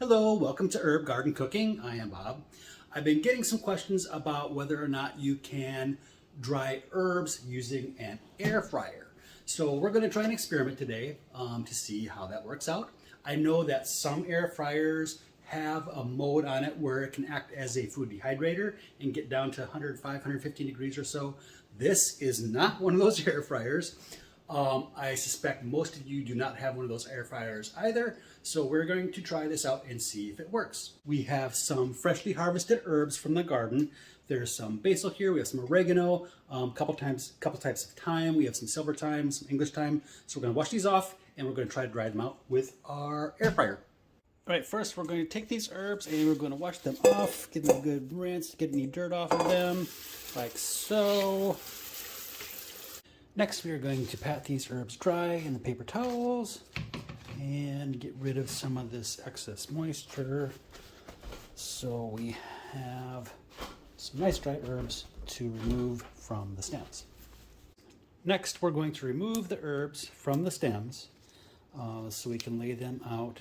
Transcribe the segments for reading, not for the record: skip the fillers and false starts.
Hello, welcome to Herb Garden Cooking. I am Bob. I've been getting some questions about whether or not you can dry herbs using an air fryer. So we're going to try an experiment today to see how that works out. I know that some air fryers have a mode on it where it can act as a food dehydrator and get down to 105, 115 degrees or so. This is not one of those air fryers. I suspect most of you do not have one of those air fryers either, so we're going to try this out and see if it works. We have some freshly harvested herbs from the garden. There's some basil here, we have some oregano, couple types of thyme, we have some silver thyme, some English thyme. So we're going to wash these off and we're going to try to dry them out with our air fryer. All right, first we're going to take these herbs and we're going to wash them off, give them a good rinse, get any dirt off of them, like so. Next, we are going to pat these herbs dry in the paper towels and get rid of some of this excess moisture. So we have some nice dry herbs to remove from the stems. Next, we're going to remove the herbs from the stems so we can lay them out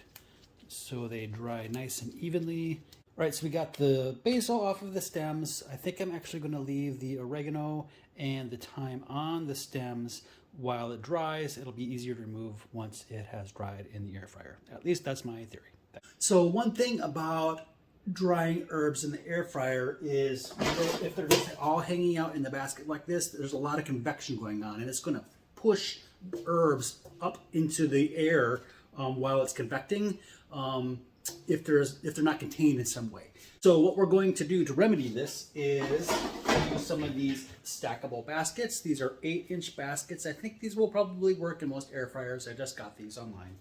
so they dry nice and evenly. All right, so we got the basil off of the stems. I think I'm actually going to leave the oregano and the thyme on the stems while it dries. It'll be easier to remove once it has dried in the air fryer. At least that's my theory. So one thing about drying herbs in the air fryer is if they're just all hanging out in the basket like this, there's a lot of convection going on and it's going to push herbs up into the air while it's convecting. If they're not contained in some way. So what we're going to do to remedy this is use some of these stackable baskets. These are 8-inch baskets. I think these will probably work in most air fryers. I just got these online.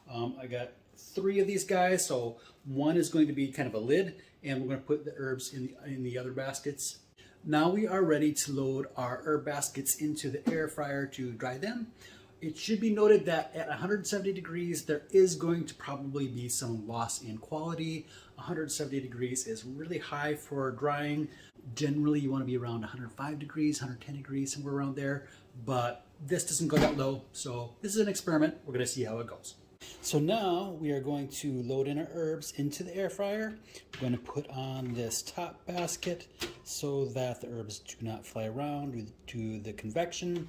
I got 3 of these guys. So one is going to be kind of a lid and we're going to put the herbs in the other baskets. Now we are ready to load our herb baskets into the air fryer to dry them. It should be noted that at 170 degrees, there is going to probably be some loss in quality. 170 degrees is really high for drying. Generally, you want to be around 105 degrees, 110 degrees, somewhere around there. But this doesn't go that low, so this is an experiment. We're going to see how it goes. So now we are going to load in our herbs into the air fryer. We're going to put on this top basket so that the herbs do not fly around due to the convection.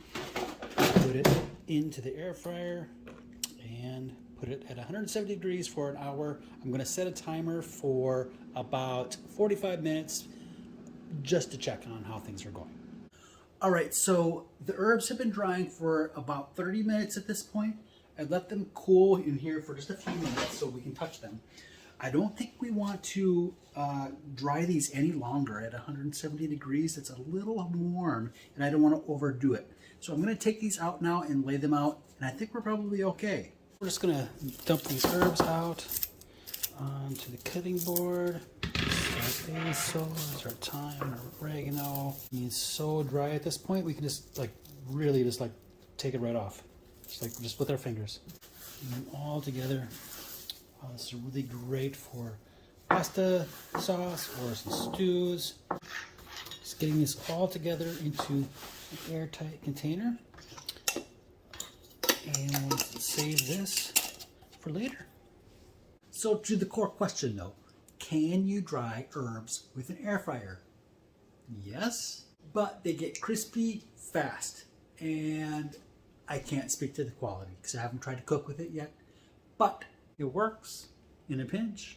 Put it into the air fryer and put it at 170 degrees for an hour. I'm going to set a timer for about 45 minutes just to check on how things are going. All right, so the herbs have been drying for about 30 minutes at this point. I let them cool in here for just a few minutes so we can touch them. I don't think we want to dry these any longer at 170 degrees. It's a little warm and I don't want to overdo it. So I'm going to take these out now and lay them out, and I think we're probably okay. We're just going to dump these herbs out onto the cutting board. So our basil, there's our thyme, our oregano. It's so dry at this point, we can just really take it right off. Just with our fingers. And them all together. This is really great for pasta sauce or some stews. Just getting this all together into an airtight container. And we'll save this for later. So to the core question though, can you dry herbs with an air fryer? Yes, but they get crispy fast. And I can't speak to the quality because I haven't tried to cook with it yet. But it works in a pinch.